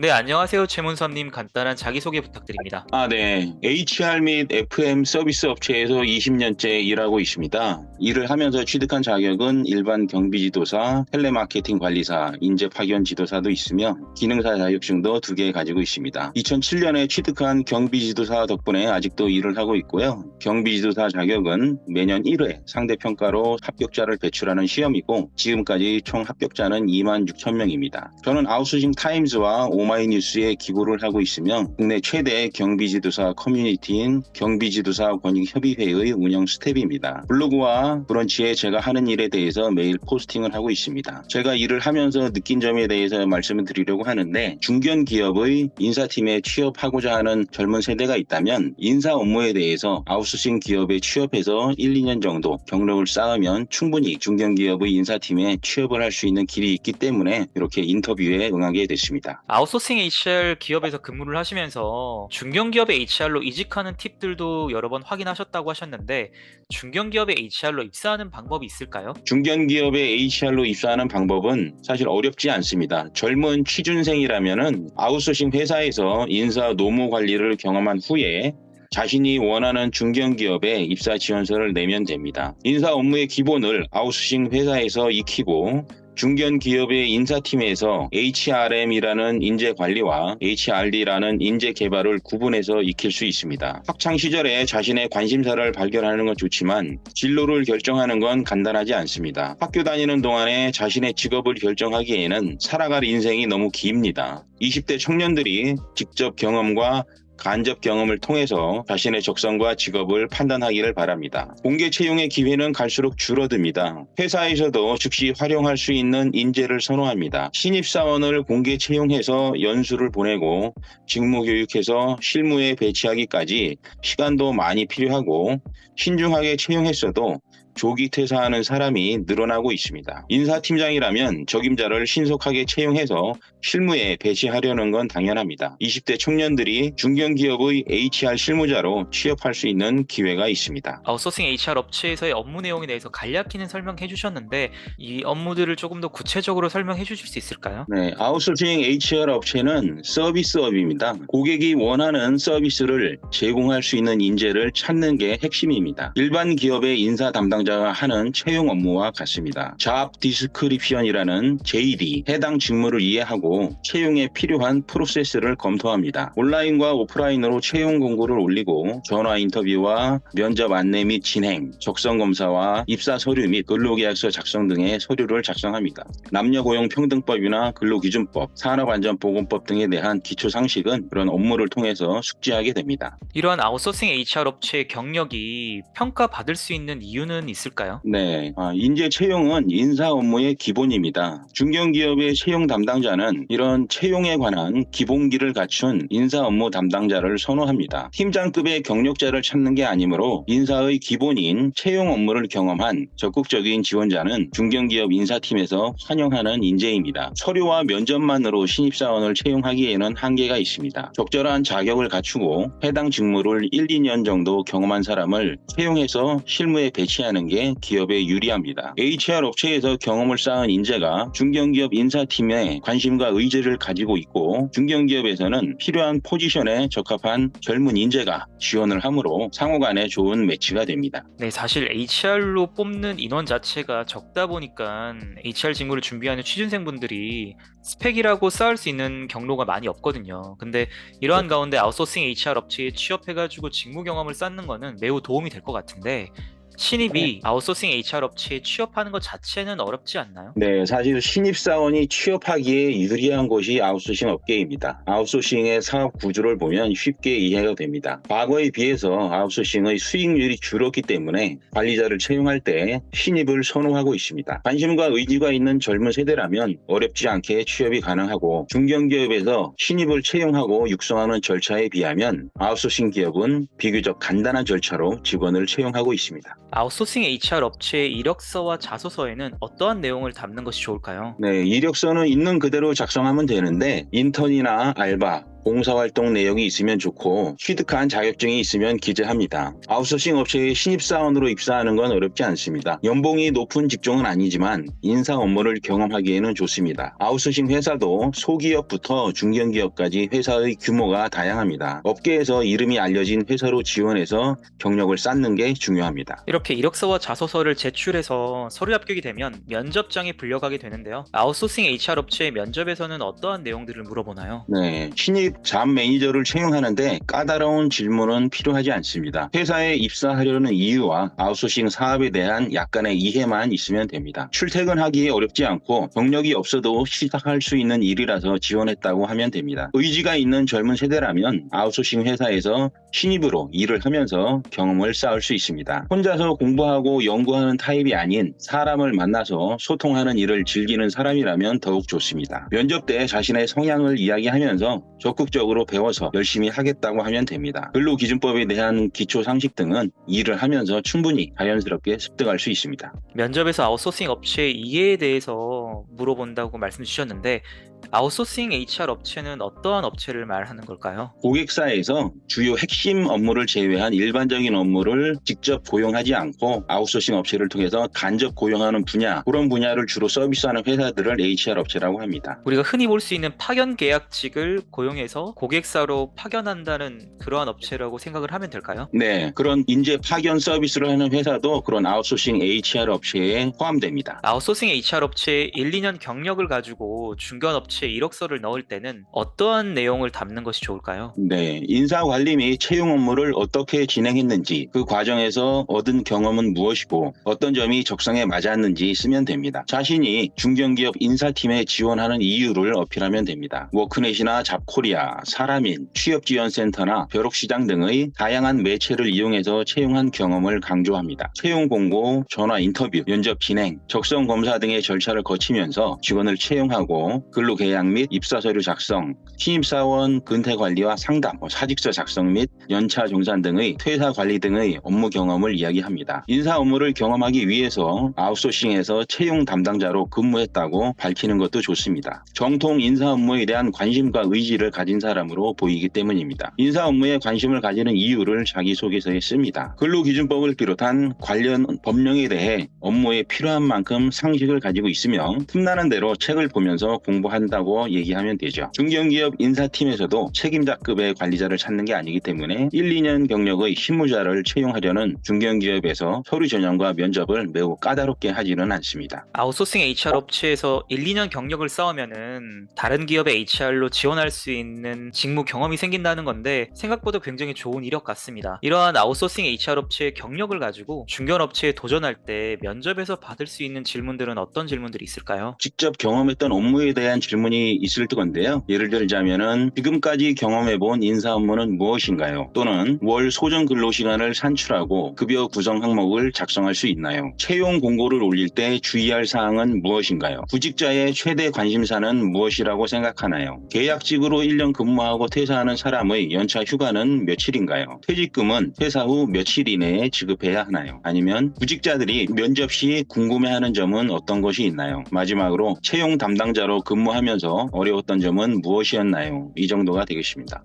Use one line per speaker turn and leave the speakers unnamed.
네, 안녕하세요. 최문섭님. 간단한 자기소개 부탁드립니다.
네. HR 및 FM 서비스 업체에서 20년째 일하고 있습니다. 일을 하면서 취득한 자격은 일반 경비지도사, 텔레마케팅 관리사, 인재 파견 지도사도 있으며 기능사 자격증도 2개 가지고 있습니다. 2007년에 취득한 경비지도사 덕분에 아직도 일을 하고 있고요. 경비지도사 자격은 매년 1회 상대평가로 합격자를 배출하는 시험이고 지금까지 총 합격자는 26,000명입니다. 저는 아웃소싱 타임즈와 오마이뉴스에 기고를 하고 있으며 국내 최대 경비지도사 커뮤니티인 경비지도사 권익협의회의 운영 스텝입니다. 블로그와 브런치에 제가 하는 일에 대해서 매일 포스팅을 하고 있습니다. 제가 일을 하면서 느낀 점에 대해서 말씀을 드리려고 하는데 중견기업의 인사팀에 취업하고자 하는 젊은 세대가 있다면 인사 업무에 대해서 아웃소싱 기업에 취업해서 1, 2년 정도 경력을 쌓으면 충분히 중견기업의 인사팀에 취업을 할 수 있는 길이 있기 때문에 이렇게 인터뷰에 응하게 됐습니다.
아웃소싱 HR 기업에서 근무를 하시면서 중견기업의 HR로 이직하는 팁들도 여러 번 확인하셨다고 하셨는데 중견기업의 HR로 입사하는 방법이 있을까요?
중견기업의 HR로 입사하는 방법은 사실 어렵지 않습니다. 젊은 취준생이라면은 아웃소싱 회사에서 인사 노무 관리를 경험한 후에 자신이 원하는 중견기업에 입사 지원서를 내면 됩니다. 인사 업무의 기본을 아웃소싱 회사에서 익히고 중견기업의 인사팀에서 HRM이라는 인재관리와 HRD라는 인재개발을 구분해서 익힐 수 있습니다. 학창시절에 자신의 관심사를 발견하는 건 좋지만 진로를 결정하는 건 간단하지 않습니다. 학교 다니는 동안에 자신의 직업을 결정하기에는 살아갈 인생이 너무 깁니다. 20대 청년들이 직접 경험과 간접 경험을 통해서 자신의 적성과 직업을 판단하기를 바랍니다. 공개 채용의 기회는 갈수록 줄어듭니다. 회사에서도 즉시 활용할 수 있는 인재를 선호합니다. 신입사원을 공개 채용해서 연수를 보내고 직무 교육해서 실무에 배치하기까지 시간도 많이 필요하고 신중하게 채용했어도 조기 퇴사하는 사람이 늘어나고 있습니다. 인사팀장이라면 적임자를 신속하게 채용해서 실무에 배치하려는 건 당연합니다. 20대 청년들이 중견기업의 HR 실무자로 취업할 수 있는 기회가 있습니다.
아웃소싱 HR 업체에서의 업무 내용에 대해서 간략히는 설명해 주셨는데 이 업무들을 조금 더 구체적으로 설명해 주실 수 있을까요?
네, 아웃소싱 HR 업체는 서비스업입니다. 고객이 원하는 서비스를 제공할 수 있는 인재를 찾는 게 핵심입니다. 일반 기업의 인사 담당자가 하는 채용 업무와 같습니다. 잡 디스크립션이라는 JD, 해당 직무를 이해하고 채용에 필요한 프로세스를 검토합니다. 온라인과 오프라인으로 채용 공고를 올리고 전화 인터뷰와 면접 안내 및 진행, 적성 검사와 입사 서류 및 근로계약서 작성 등의 서류를 작성합니다. 남녀고용평등법이나 근로기준법, 산업안전보건법 등에 대한 기초 상식은 그런 업무를 통해서 숙지하게 됩니다.
이러한 아웃소싱 HR 업체의 경력이 평가받을 수 있는 이유는 있을까요?
네, 인재 채용은 인사 업무의 기본입니다. 중견기업의 채용 담당자는 이런 채용에 관한 기본기를 갖춘 인사 업무 담당자를 선호합니다. 팀장급의 경력자를 찾는 게 아니므로 인사의 기본인 채용 업무를 경험한 적극적인 지원자는 중견기업 인사팀에서 환영하는 인재입니다. 서류와 면접만으로 신입사원을 채용하기에는 한계가 있습니다. 적절한 자격을 갖추고 해당 직무를 1, 2년 정도 경험한 사람을 채용해서 실무에 배치하는 게 기업에 유리합니다. HR 업체에서 경험을 쌓은 인재가 중견기업 인사팀에 관심과 의지를 가지고 있고 중견기업에서는 필요한 포지션에 적합한 젊은 인재가 지원을 하므로 상호간에 좋은 매치가 됩니다.
네, 사실 HR로 뽑는 인원 자체가 적다 보니까 HR 직무를 준비하는 취준생분들이 스펙이라고 쌓을 수 있는 경로가 많이 없거든요. 근데 이러한 가운데 아웃소싱 HR 업체에 취업해가지고 직무 경험을 쌓는 거는 매우 도움이 될 것 같은데 신입이 아웃소싱 HR 업체에 취업하는 것 자체는 어렵지 않나요?
네, 사실 신입사원이 취업하기에 유리한 곳이 아웃소싱 업계입니다. 아웃소싱의 사업 구조를 보면 쉽게 이해가 됩니다. 과거에 비해서 아웃소싱의 수익률이 줄었기 때문에 관리자를 채용할 때 신입을 선호하고 있습니다. 관심과 의지가 있는 젊은 세대라면 어렵지 않게 취업이 가능하고 중견기업에서 신입을 채용하고 육성하는 절차에 비하면 아웃소싱 기업은 비교적 간단한 절차로 직원을 채용하고 있습니다.
아웃소싱 HR 업체의 이력서와 자소서에는 어떠한 내용을 담는 것이 좋을까요?
네, 이력서는 있는 그대로 작성하면 되는데 인턴이나 알바, 봉사활동 내역이 있으면 좋고 취득한 자격증이 있으면 기재합니다. 아웃소싱 업체에 신입사원으로 입사하는 건 어렵지 않습니다. 연봉이 높은 직종은 아니지만 인사 업무를 경험하기에는 좋습니다. 아웃소싱 회사도 소기업부터 중견기업까지 회사의 규모가 다양합니다. 업계에서 이름이 알려진 회사로 지원해서 경력을 쌓는 게 중요합니다.
이렇게 이력서와 자소서를 제출해서 서류 합격이 되면 면접장에 불려가게 되는데요. 아웃소싱 HR 업체의 면접에서는 어떠한 내용들을 물어보나요?
네, 신입 잡 매니저를 채용하는데 까다로운 질문은 필요하지 않습니다. 회사에 입사하려는 이유와 아웃소싱 사업에 대한 약간의 이해만 있으면 됩니다. 출퇴근하기 어렵지 않고 경력이 없어도 시작할 수 있는 일이라서 지원했다고 하면 됩니다. 의지가 있는 젊은 세대라면 아웃소싱 회사에서 신입으로 일을 하면서 경험을 쌓을 수 있습니다. 혼자서 공부하고 연구하는 타입이 아닌 사람을 만나서 소통하는 일을 즐기는 사람이라면 더욱 좋습니다. 면접 때 자신의 성향을 이야기하면서 적극적으로 배워서 열심히 하겠다고 하면 됩니다. 근로기준법에 대한 기초 상식 등은 일을 하면서 충분히 자연스럽게 습득할 수 있습니다.
면접에서 아웃소싱 업체의 이해에 대해서 물어본다고 말씀 주셨는데 아웃소싱 HR 업체는 어떠한 업체를 말하는 걸까요?
고객사에서 주요 핵심 업무를 제외한 일반적인 업무를 직접 고용하지 않고 아웃소싱 업체를 통해서 간접 고용하는 분야, 그런 분야를 주로 서비스하는 회사들을 HR 업체라고 합니다.
우리가 흔히 볼 수 있는 파견 계약직을 고용해서 고객사로 파견한다는 그러한 업체라고 생각을 하면 될까요?
네, 그런 인재 파견 서비스를 하는 회사도 그런 아웃소싱 HR 업체에 포함됩니다.
아웃소싱 HR 업체에 1, 2년 경력을 가지고 중견 업체에 이력서를 넣을 때는 어떠한 내용을 담는 것이 좋을까요?
네, 인사관리 및 채용 업무를 어떻게 진행했는지, 그 과정에서 얻은 경험은 무엇이고 어떤 점이 적성에 맞았는지 쓰면 됩니다. 자신이 중견기업 인사팀에 지원하는 이유를 어필하면 됩니다. 워크넷이나 잡코리아, 사람인, 취업지원센터나 벼룩시장 등의 다양한 매체를 이용해서 채용한 경험을 강조합니다. 채용 공고, 전화 인터뷰, 면접 진행, 적성 검사 등의 절차를 거치면서 직원을 채용하고 근로계약 및 입사서류 작성, 신입사원 근태관리와 상담, 사직서 작성 및 연차 정산 등의 퇴사 관리 등의 업무 경험을 이야기합니다. 인사 업무를 경험하기 위해서 아웃소싱에서 채용 담당자로 근무했다고 밝히는 것도 좋습니다. 정통 인사 업무에 대한 관심과 의지를 가진 사람으로 보이기 때문입니다. 인사 업무에 관심을 가지는 이유를 자기소개서에 씁니다. 근로기준법을 비롯한 관련 법령에 대해 업무에 필요한 만큼 상식을 가지고 있으며 틈나는 대로 책을 보면서 공부한다고 얘기하면 되죠. 중견기업 인사팀에서도 책임자급의 관리자를 찾는 게 아니기 때문에 1, 2년 경력의 실무자를 채용하려는 중견기업에서 서류 전형과 면접을 매우 까다롭게 하지는 않습니다.
아웃소싱 HR 업체에서 1, 2년 경력을 쌓으면은 다른 기업의 HR로 지원할 수 있는 직무 경험이 생긴다는 건데 생각보다 굉장히 좋은 이력 같습니다. 이러한 아웃소싱 HR 업체의 경력을 가지고 중견 업체에 도전할 때 면접에서 받을 수 있는 질문들은 어떤 질문들이 있을까요?
직접 경험했던 업무에 대한 질문이 있을 건데요. 예를 들자면은 지금까지 경험해본 인사 업무는 무엇인가요? 또는 월 소정 근로시간을 산출하고 급여 구성 항목을 작성할 수 있나요? 채용 공고를 올릴 때 주의할 사항은 무엇인가요? 구직자의 최대 관심사는 무엇이라고 생각하나요? 계약직으로 1년 근무하고 퇴사하는 사람의 연차 휴가는 며칠인가요? 퇴직금은 퇴사 후 며칠 이내에 지급해야 하나요? 아니면 구직자들이 면접 시 궁금해하는 점은 어떤 것이 있나요? 마지막으로 채용 담당자로 근무하면서 어려웠던 점은 무엇이었나요? 이 정도가 되겠습니다.